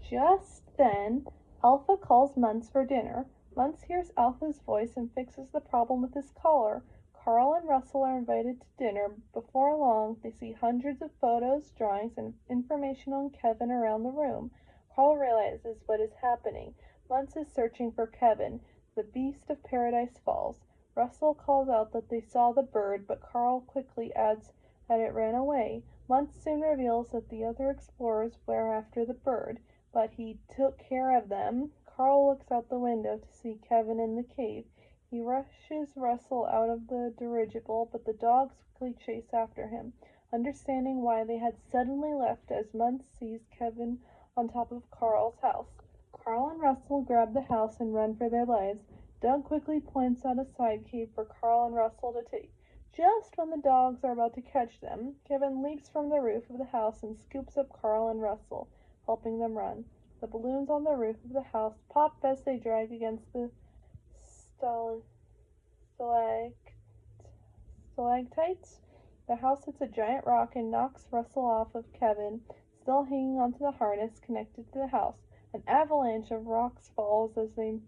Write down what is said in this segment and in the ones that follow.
Just then, Alpha calls Muntz for dinner. Muntz hears Alpha's voice and fixes the problem with his collar. Carl and Russell are invited to dinner. Before long, they see hundreds of photos, drawings, and information on Kevin around the room. Carl realizes what is happening. Muntz is searching for Kevin, the beast of Paradise Falls. Russell calls out that they saw the bird, but Carl quickly adds that it ran away. Muntz soon reveals that the other explorers were after the bird, but he took care of them. Carl looks out the window to see Kevin in the cave. He rushes Russell out of the dirigible, but the dogs quickly chase after him, understanding why they had suddenly left as Muntz sees Kevin on top of Carl's house. Carl and Russell grab the house and run for their lives. Doug quickly points out a side cave for Carl and Russell to take. Just when the dogs are about to catch them, Kevin leaps from the roof of the house and scoops up Carl and Russell, helping them run. The balloons on the roof of the house pop as they drag against the stalactites. The house hits a giant rock and knocks Russell off of Kevin, still hanging onto the harness connected to the house. An avalanche of rocks falls as they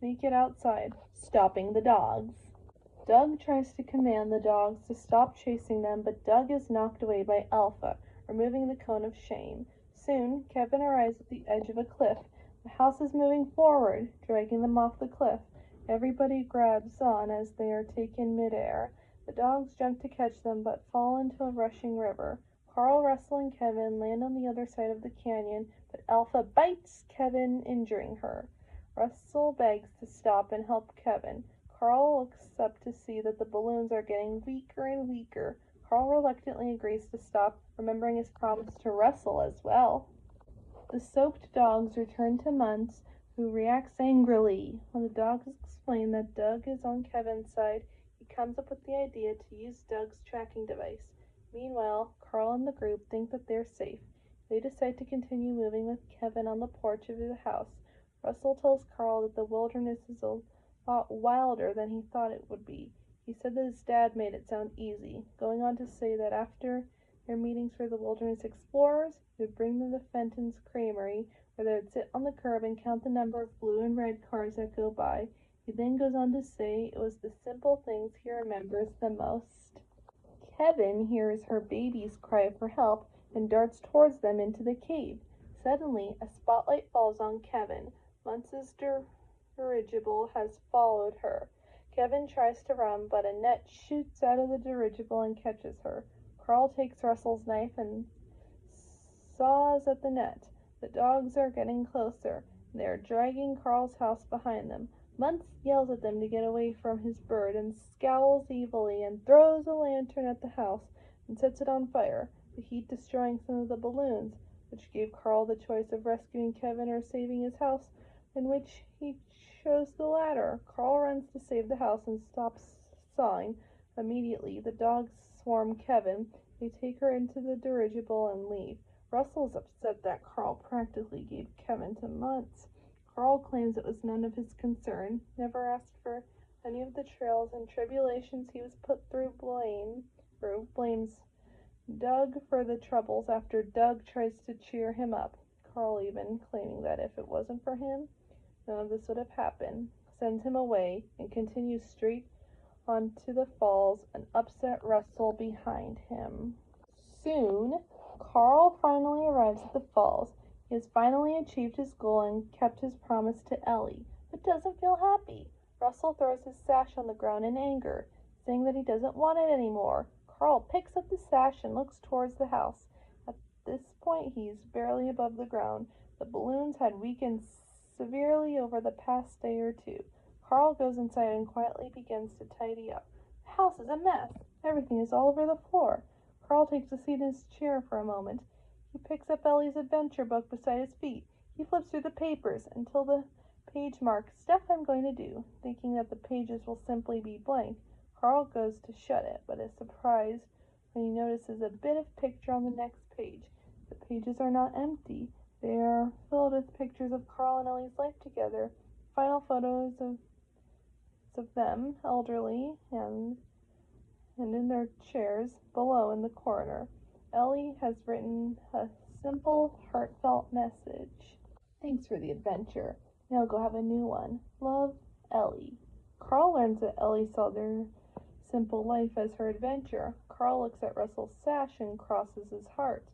make it outside, stopping the dogs. Doug tries to command the dogs to stop chasing them, but Doug is knocked away by Alpha, removing the cone of shame. Soon, Kevin arrives at the edge of a cliff. The house is moving forward, dragging them off the cliff. Everybody grabs on as they are taken midair. The dogs jump to catch them, but fall into a rushing river. Carl, Russell, and Kevin land on the other side of the canyon, but Alpha bites Kevin, injuring her. Russell begs to stop and help Kevin. Carl looks up to see that the balloons are getting weaker and weaker. Carl reluctantly agrees to stop, remembering his promise to Russell as well. The soaked dogs return to Muntz, who reacts angrily. When the dogs explain that Doug is on Kevin's side, he comes up with the idea to use Doug's tracking device. Meanwhile, Carl and the group think that they're safe. They decide to continue moving with Kevin on the porch of the house. Russell tells Carl that the wilderness is a lot wilder than he thought it would be. He said that his dad made it sound easy, going on to say that after their meetings for the wilderness explorers, he would bring them to Fenton's Creamery, where they would sit on the curb and count the number of blue and red cars that go by. He then goes on to say it was the simple things he remembers the most. Kevin hears her babies cry for help and darts towards them into the cave. Suddenly, a spotlight falls on Kevin. Muntz's dirigible has followed her. Kevin tries to run, but a net shoots out of the dirigible and catches her. Carl takes Russell's knife and saws at the net. The dogs are getting closer. They are dragging Carl's house behind them. Muntz yells at them to get away from his bird and scowls evilly and throws a lantern at the house and sets it on fire, the heat destroying some of the balloons, which gave Carl the choice of rescuing Kevin or saving his house, in which he chose the latter. Carl runs to save the house and stops sawing. Immediately, the dogs swarm Kevin. They take her into the dirigible and leave. Russell is upset that Carl practically gave Kevin to Muntz. Carl claims it was none of his concern, never asked for any of the trials and tribulations he was put through, blames Doug for the troubles after Doug tries to cheer him up. Carl even claiming that if it wasn't for him, none of this would have happened, sends him away and continues straight onto the falls, an upset Russell behind him. Soon, Carl finally arrives at the falls. He has finally achieved his goal and kept his promise to Ellie, but doesn't feel happy. Russell throws his sash on the ground in anger, saying that he doesn't want it anymore. Carl picks up the sash and looks towards the house. At this point, he's barely above the ground. The balloons had weakened severely over the past day or two. Carl goes inside and quietly begins to tidy up. The house is a mess. Everything is all over the floor. Carl takes a seat in his chair for a moment. He picks up Ellie's adventure book beside his feet. He flips through the papers until the page marks Stuff I'm Going to Do, thinking that the pages will simply be blank. Carl goes to shut it, but is surprised when he notices a bit of picture on the next page. The pages are not empty. They are filled with pictures of Carl and Ellie's life together. Final photos of them, elderly, and in their chairs below in the corner. Ellie has written a simple, heartfelt message. Thanks for the adventure. Now go have a new one. Love, Ellie. Carl learns that Ellie saw their simple life as her adventure. Carl looks at Russell's sash and crosses his heart.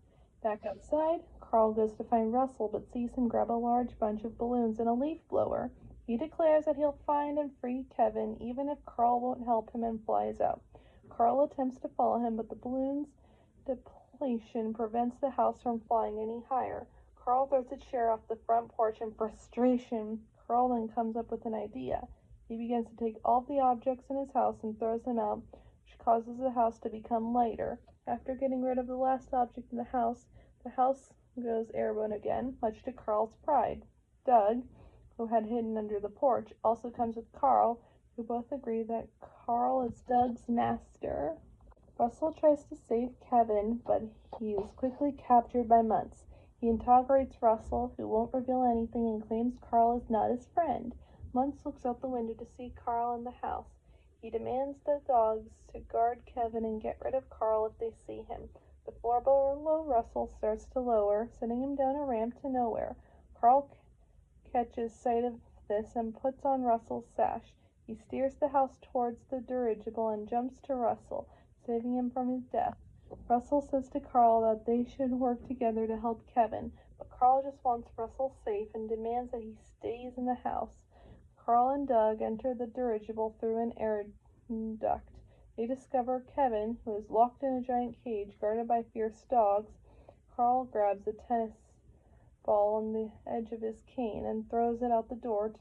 Back outside, Carl goes to find Russell but sees him grab a large bunch of balloons and a leaf blower. He declares that he'll find and free Kevin even if Carl won't help him and flies out. Carl attempts to follow him, but the balloons' depletion prevents the house from flying any higher. Carl throws a chair off the front porch in frustration. Carl then comes up with an idea. He begins to take all the objects in his house and throws them out, which causes the house to become lighter. After getting rid of the last object in the house goes airborne again, much to Carl's pride. Doug, who had hidden under the porch, also comes with Carl, who both agree that Carl is Doug's master. Russell tries to save Kevin, but he is quickly captured by Muntz. He interrogates Russell, who won't reveal anything and claims Carl is not his friend. Muntz looks out the window to see Carl in the house. He demands the dogs to guard Kevin and get rid of Carl if they see him. The floor below Russell starts to lower, sending him down a ramp to nowhere. Carl catches sight of this and puts on Russell's sash. He steers the house towards the dirigible and jumps to Russell, saving him from his death. Russell says to Carl that they should work together to help Kevin, but Carl just wants Russell safe and demands that he stays in the house. Carl and Doug enter the dirigible through an air duct. They discover Kevin, who is locked in a giant cage guarded by fierce dogs. Carl grabs a tennis ball on the edge of his cane and throws it out the door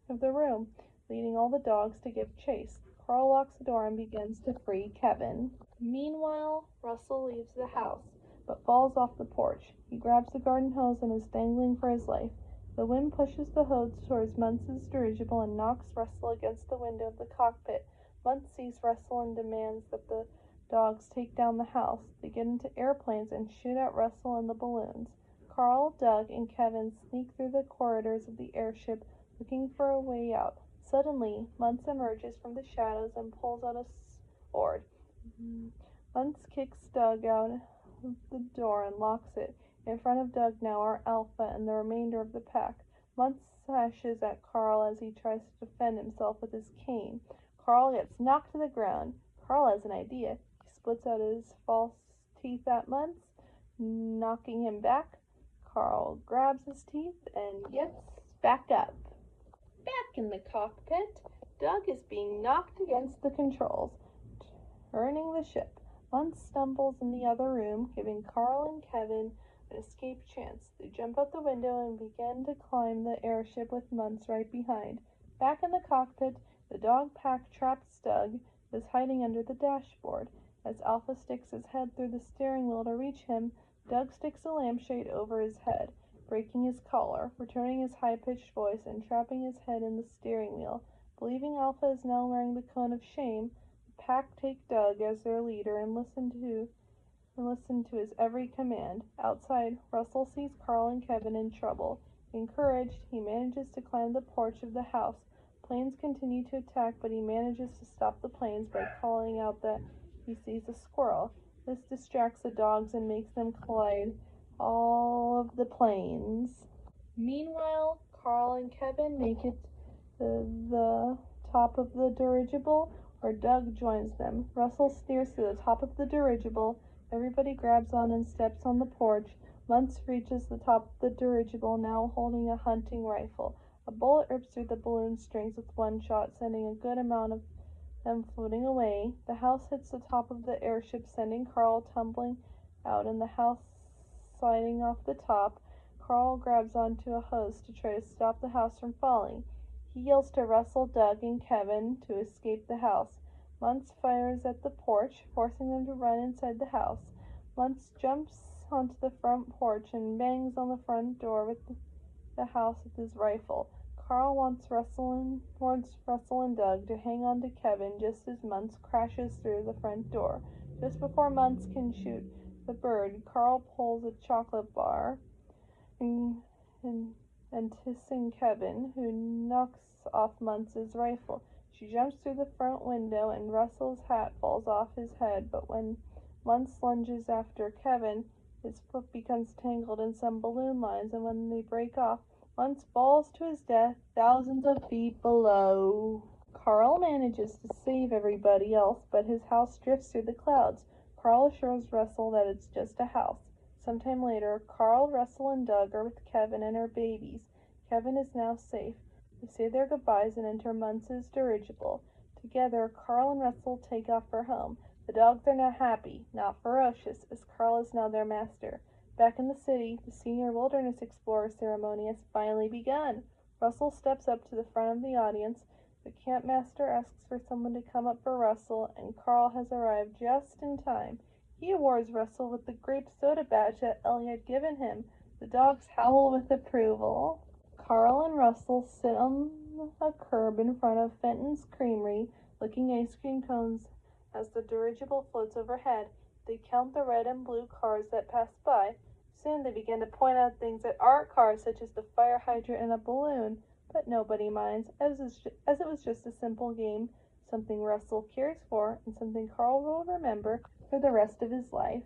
of the room, leading all the dogs to give chase. Carl locks the door and begins to free Kevin. Meanwhile, Russell leaves the house, but falls off the porch. He grabs the garden hose and is dangling for his life. The wind pushes the hose towards Muntz's dirigible and knocks Russell against the window of the cockpit. Muntz sees Russell and demands that the dogs take down the house. They get into airplanes and shoot at Russell and the balloons. Carl, Doug, and Kevin sneak through the corridors of the airship, looking for a way out. Suddenly, Muntz emerges from the shadows and pulls out a sword. Muntz kicks Doug out of the door and locks it. In front of Doug now are Alpha and the remainder of the pack. Muntz slashes at Carl as he tries to defend himself with his cane. Carl gets knocked to the ground. Carl has an idea. He splits out his false teeth at Muntz, knocking him back. Carl grabs his teeth and gets back up. Back in the cockpit, Doug is being knocked against the controls, turning the ship. Muntz stumbles in the other room, giving Carl and Kevin an escape chance. They jump out the window and begin to climb the airship with Muntz right behind. Back in the cockpit, the dog pack traps Doug, who is hiding under the dashboard. As Alpha sticks his head through the steering wheel to reach him, Doug sticks a lampshade over his head, breaking his collar, returning his high-pitched voice, and trapping his head in the steering wheel. Believing Alpha is now wearing the cone of shame, the pack take Doug as their leader and listen to his every command. Outside, Russell sees Carl and Kevin in trouble. Encouraged, he manages to climb the porch of the house. Planes continue to attack, but he manages to stop the planes by calling out that he sees a squirrel. This distracts the dogs and makes them collide all of the planes. Meanwhile, Carl and Kevin make it to the top of the dirigible, where Doug joins them. Russell steers to the top of the dirigible. Everybody grabs on and steps on the porch. Muntz reaches the top of the dirigible, now holding a hunting rifle. A bullet rips through the balloon strings with one shot, sending a good amount of them floating away. The house hits the top of the airship, sending Carl tumbling out and the house sliding off the top. Carl grabs onto a hose to try to stop the house from falling. He yells to Russell, Doug, and Kevin to escape the house. Muntz fires at the porch, forcing them to run inside the house. Muntz jumps onto the front porch and bangs on the front door with the house with his rifle. Carl warns Russell and Doug to hang on to Kevin just as Muntz crashes through the front door. Just before Muntz can shoot the bird, Carl pulls a chocolate bar and hissing Kevin, who knocks off Muntz's rifle. She jumps through the front window and Russell's hat falls off his head, but when Muntz lunges after Kevin, his foot becomes tangled in some balloon lines, and when they break off, once falls to his death thousands of feet below. Carl manages to save everybody else, but his house drifts through the clouds. Carl assures Russell that it's just a house. Sometime later, Carl, Russell, and Doug are with Kevin and her babies. Kevin is now safe. They say their goodbyes and enter Muntz's dirigible. Together, Carl and Russell take off for home. The dogs are now happy, not ferocious, as Carl is now their master. Back in the city, the Senior Wilderness Explorer ceremony has finally begun. Russell steps up to the front of the audience. The campmaster asks for someone to come up for Russell, and Carl has arrived just in time. He awards Russell with the grape soda badge that Ellie had given him. The dogs howl with approval. Carl and Russell sit on a curb in front of Fenton's Creamery, licking ice cream cones as the dirigible floats overhead. They count the red and blue cars that pass by. Soon they begin to point out things that aren't cars, such as the fire hydrant and a balloon. But nobody minds, as it was just a simple game, something Russell cares for, and something Carl will remember for the rest of his life.